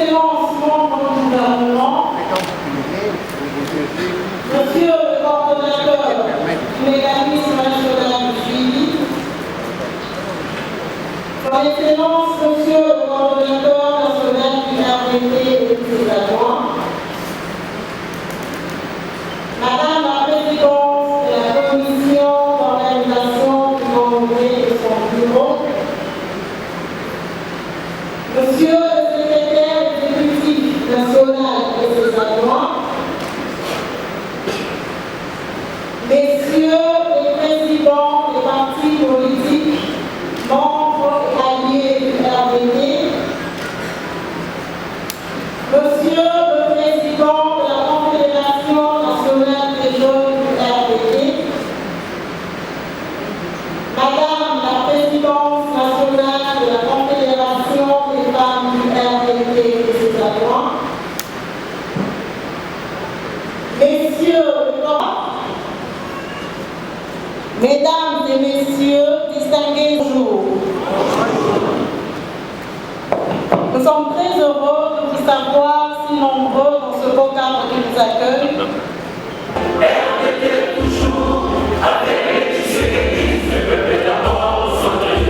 Excellences, membres du gouvernement, Monsieur le coordonnateur du mécanisme national du suivi, Son Excellence, Monsieur le coordonnateur national du RDT et de ses adjoints, Madame la Présidente de la Commission d'organisation du Congrès et son bureau, Monsieur le secrétaire exécutif national et ses adjoints, Messieurs les présidents des partis politiques, membres et alliés du RDT, Monsieur le président de la Confédération nationale des jeunes du RDT, Madame la présidente nationale de la Confédération des femmes du RDT et ses adjoints, Messieurs le corps, Mesdames et Messieurs, distingués bonjour. Nous sommes très heureux de vous savoir si nombreux dans ce beau cadre qui nous accueille. RDT toujours avec les disséquistes, le peuple d'abord sans tout.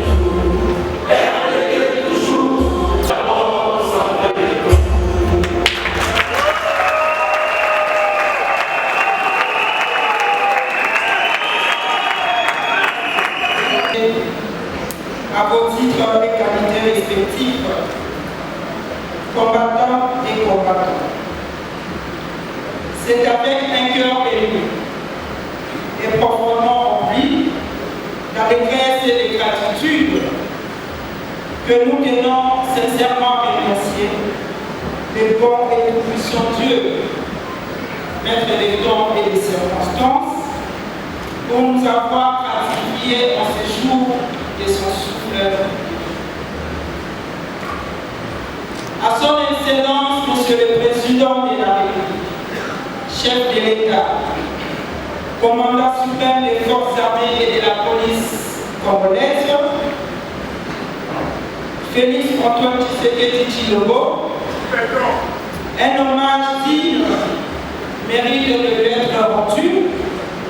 RDT toujours d'abord sans tout. À vos titres et qualités respectifs, combattants et combattants. C'est avec un cœur ému et profondément rempli d'allégresse et de gratitude que nous tenons sincèrement remercier le bon et tout-puissant Dieu, maître des temps et des circonstances, pour nous avoir gratifiés en ces jours de son souffle. À son Excellence, Monsieur le Président de la République, chef de l'État, commandant suprême des forces armées et de la police congolaise, Félix Antoine Tshisekedi Tshilombo, un hommage digne mérite de lui être rendu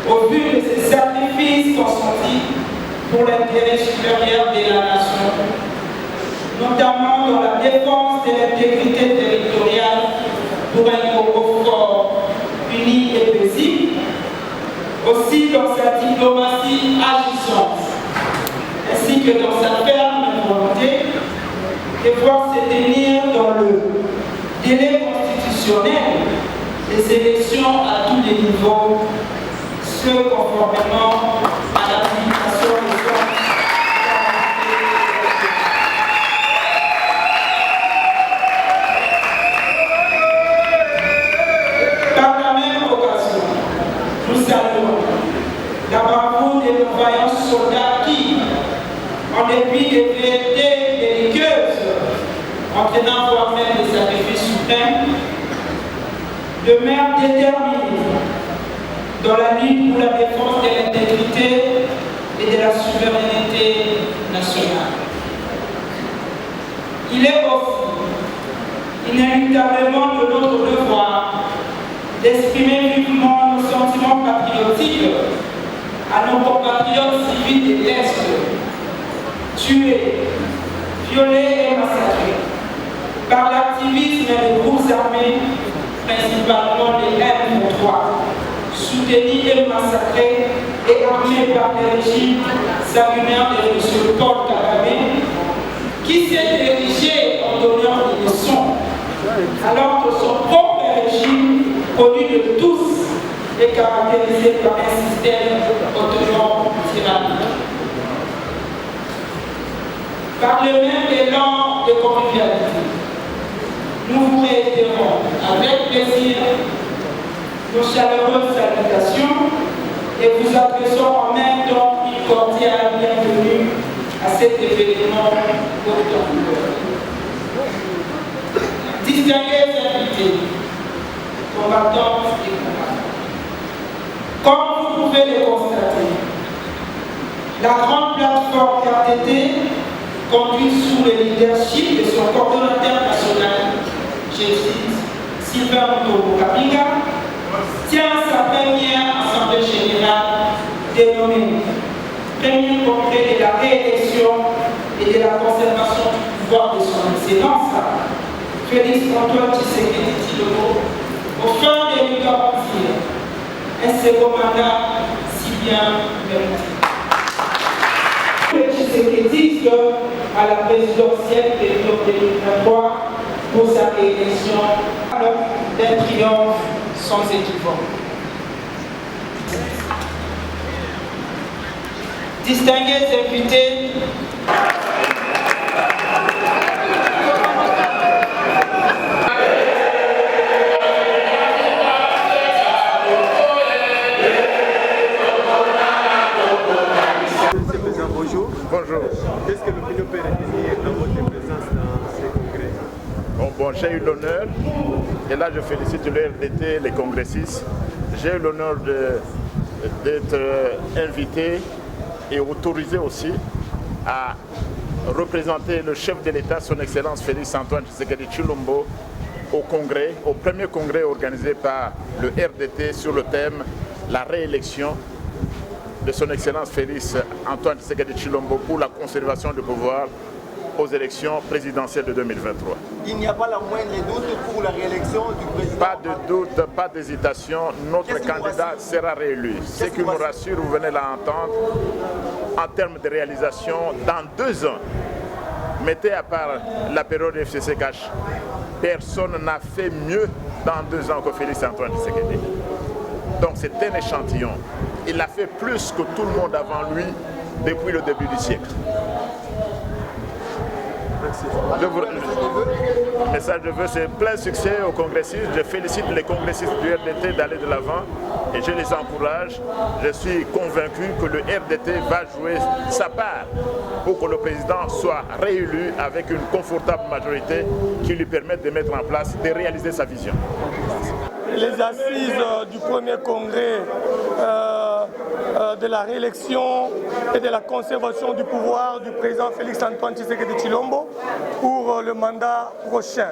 au vu de ses sacrifices consentis pour l'intérêt supérieur de la nation, notamment dans la défense de l'intégrité territoriale pour un Congo fort, uni et paisible, aussi dans sa diplomatie agissante, ainsi que dans sa ferme volonté de voir se tenir dans le délai constitutionnel des élections à tous les niveaux, ce conformément à l'application des forces. Par la même occasion, nous saluons la bravoure de nos vaillants soldats qui, en dépit des vérités belliqueuses, entraînant voire même des sacrifices suprêmes, demeurent déterminés dans la lutte pour la défense de l'intégrité et de la souveraineté nationale. Il est aussi inéluctablement de notre devoir d'exprimer vivement nos sentiments patriotiques à nos compatriotes civils de l'Est, tués, violés et massacrés par l'activisme des groupes armés, principalement les M3, soutenus et massacrés et armés par les régimes sanguinaires de M. Paul Kagame, qui s'est érigé en donnant des leçons, alors que son propre régime, connu de tous, est caractérisé par un système autonome tyrannique. Par le même élan de convivialité, nous vous réitérons avec plaisir nos chaleureuses salutations et vous adressons en même temps une cordiale bienvenue à cet événement haute ampleur. Distingués invités, combattantes et combattants, comme vous pouvez le constater, la grande plateforme RDT, conduite sous le leadership de son coordonnateur national, dénommé Premier congrès de la réélection et de la conservation du pouvoir de son Excellence, Félix Antoine Tshisekedi Tshilombo, au fin de lui garantir un second mandat si bien mérité. Le Tshisekedi à la présidentielle de 2023 pour sa réélection d'un triomphe sans équivoque. Distingués invités, bonjour. Bonjour. Qu'est-ce que l'opinion peut retenir dans votre présence dans ces congrès? Bon, j'ai eu l'honneur, et là je félicite le RDT, les congressistes, j'ai eu l'honneur d'être invité et autorisé aussi à représenter le chef de l'État, son Excellence Félix Antoine Tshisekedi Tshilombo, au congrès, au premier congrès organisé par le RDT sur le thème la réélection de son Excellence Félix Antoine Tshisekedi Tshilombo pour la conservation du pouvoir aux élections présidentielles de 2023. Il n'y a pas la moindre doute pour la réélection du président? Pas de doute, pas d'hésitation, notre candidat sera réélu. Ce qui nous rassure, vous venez l'entendre, en termes de réalisation, dans 2 ans, mettez à part la période FCC cash, personne n'a fait mieux dans 2 ans que Félix Antoine Tshisekedi. Donc c'est un échantillon. Il a fait plus que tout le monde avant lui depuis le début du siècle. Le message de vœux, c'est plein succès aux congressistes. Je félicite les congressistes du RDT d'aller de l'avant et je les encourage. Je suis convaincu que le RDT va jouer sa part pour que le président soit réélu avec une confortable majorité qui lui permette de mettre en place, de réaliser sa vision. Les assises du premier congrès de la réélection et de la conservation du pouvoir du président Félix Antoine Tshisekedi Tshilombo pour le mandat prochain.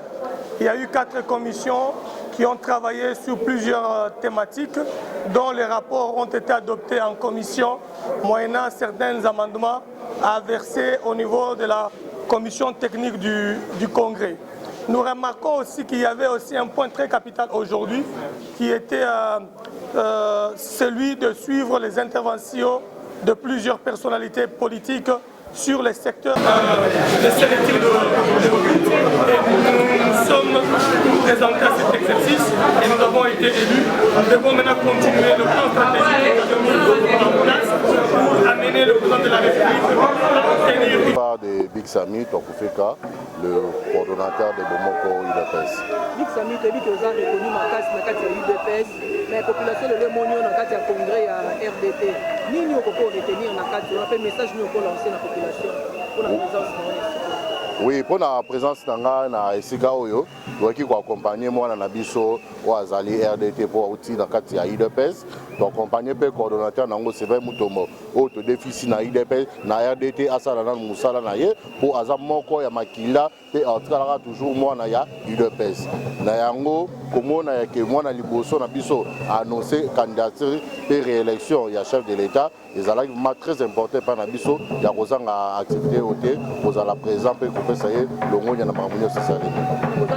Il y a eu 4 commissions qui ont travaillé sur plusieurs thématiques dont les rapports ont été adoptés en commission moyennant certains amendements à verser au niveau de la commission technique du congrès. Nous remarquons aussi qu'il y avait aussi un point très capital aujourd'hui qui était celui de suivre les interventions de plusieurs personnalités politiques sur les secteurs de sélectif de nous sommes présentés à cet exercice et nous avons été élus. Nous devons maintenant continuer le plan stratégique que nous avons en place pour amener le président de la République à obtenir. Par de Big Sami Tokufeka, le coordonnateur de Bomoko UDPS. Big Sami, tu as dit que vous avez reconnu ma case à UDPS, mais la population de l'Emonio dans le congrès à RDT. Ni nous pouvons retenir dans le on a fait message nous pour lancer la population pour la présence. Oui, pour la présence na esika oyo, doki ko accompagner moi na biso o azali RDT pour outil dans kati ya UDPS, donc accompagner pe coordonnateur nango Sylvain Mutombo o to déficit na UDPS na RDT asala na musala na ye pour azam moko ya makila pe entrara toujours moi na ya UDPS. Na yango komona ya ke moi na liboso na biso annoncer candidature pe réélection ya chef de l'État. Les alliés très important par Nabiso, il y a une activité ôtée, vous allez présenter pour ça y est, le monde y en a marmonnier c'est ça. Vous êtes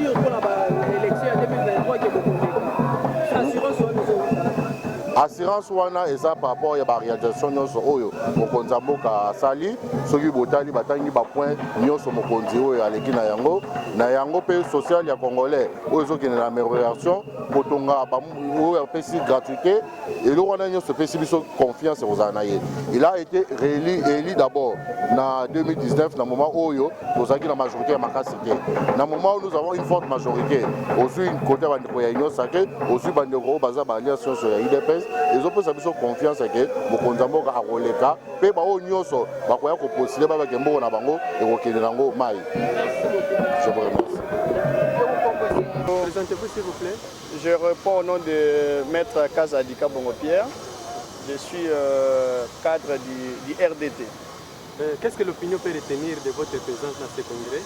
sûr pour l'élection 2023 qui est assurance wana eza par rapport à la réalisation nyonso oyo mokonzi mboka asali soki botali batangi ba point nyonso mokonzi oyo aleki na yango pe social ya congolais oyo ezokende na amélioration botonga ba oyo pesi gratuité et le wana nyonso pesi biso confiance aux ye. Il a été réélu d'abord en 2019 na moment oyo tozaki na majorité ya makasi te na moment où nous avons une forte majorité aussi une côté bandeko ya union sacrée aussi bandeko baza ba alliance sur ya UDPS. Ils ont posé confiance que Mokonzambo a roleka, pe ba o nyonso ba koya ko postuler ba kembo na bango et ko kende nango mai. Je vous remercie. Présentez-vous s'il vous plaît. Je réponds au nom de Maître Kazadika Bongo-Pierre. Je suis cadre du RDT. Qu'est-ce que l'opinion peut retenir de votre présence dans ce congrès?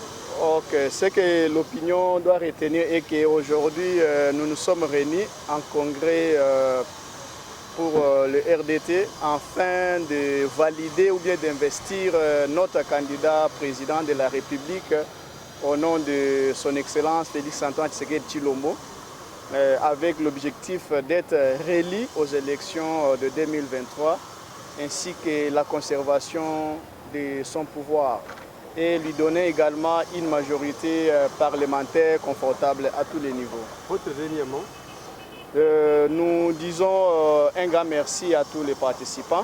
Ce que l'opinion doit retenir est qu'aujourd'hui nous nous sommes réunis en congrès pour le RDT afin de valider ou bien d'investir notre candidat président de la République au nom de son Excellence Félix-Antoine Tshisekedi Tshilombo, avec l'objectif d'être réélu aux élections de 2023 ainsi que la conservation de son pouvoir et lui donner également une majorité parlementaire confortable à tous les niveaux. Nous disons un grand merci à tous les participants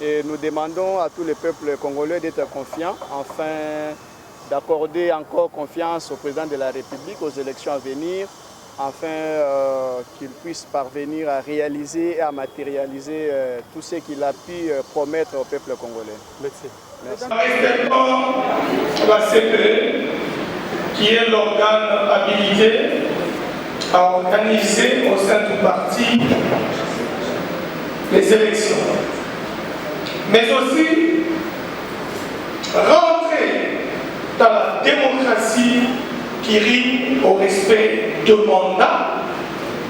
et nous demandons à tous les peuples congolais d'être confiants afin d'accorder encore confiance au président de la République aux élections à venir afin qu'il puisse parvenir à réaliser et à matérialiser tout ce qu'il a pu promettre au peuple congolais. Merci. Merci. Respectons la CPE, qui est l'organe habilité à organiser au sein du parti les élections, mais aussi rentrer dans la démocratie qui rime au respect de mandat,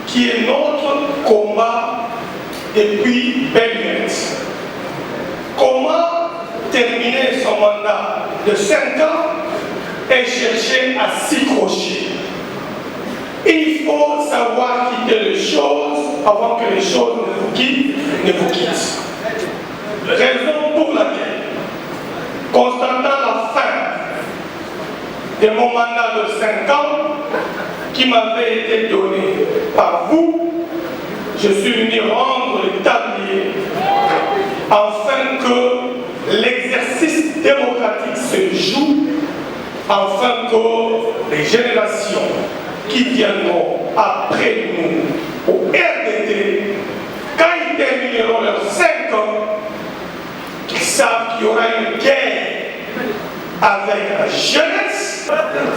qui est notre combat depuis belle lurette. Comment terminer son mandat de 5 ans et chercher à s'y crocher? Il faut savoir quitter les choses avant que les choses ne vous quittent. Raison pour laquelle, constatant la fin de mon mandat de 5 ans qui m'avait été donné par vous, je suis venu rendre le tablier afin que l'exercice démocratique se joue, afin que les générations qui viendront après nous au RDT, quand ils termineront leurs 5 ans, qu'ils savent qu'il y aura une guerre avec la jeunesse,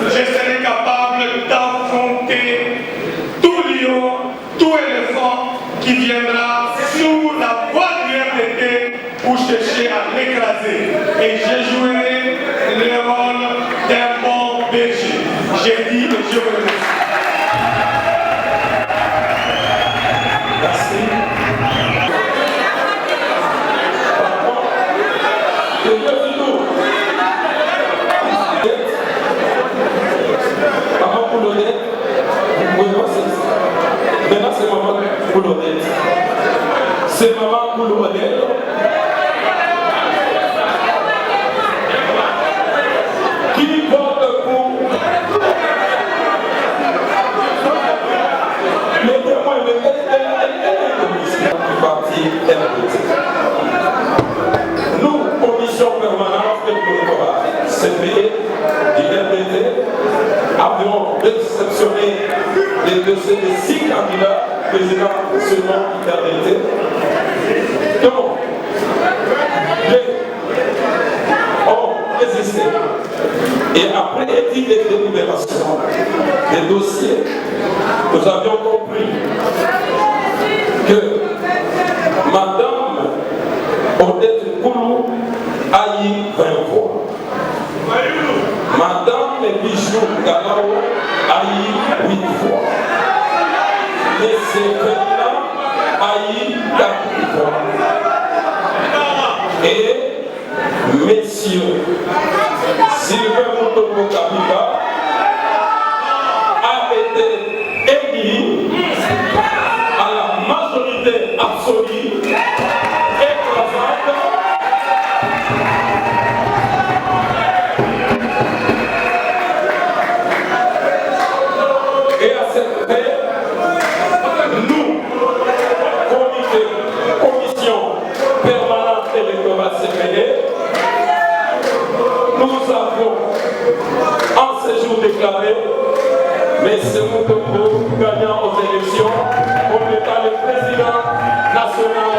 je serai capable d'affronter tout lion, tout éléphant qui viendra sur la voie du RDT pour chercher à l'écraser. Et je jouerai le rôle d'un bon berger. J'ai dit et je vous remercie. Maintenant, c'est maman Coulonette. C'est maman Coulonette. Qui vote pour les témoins de du parti RDT. Nous, commission permanente électorale, CPE du RDT, avons exceptionné les dossiers de 6 candidats présidents seulement du RDT. Donc, les ont résisté. Et après étude et délibération des dossiers, nous avions compris que Madame Odette Koulou a eu 20 voix. Madame Bijou Galao a eu 8 voix. Monsieur Ferdinand a eu 4 voix. Et Messieurs Sylvain Moutoko Kabila a été élu à la majorité absolue écrasante. Et à cette paix, nous, commission permanente électorale CPE, nous avons en séjour déclaré mais c'est Moutoko gagnant aux élections comme étant le président national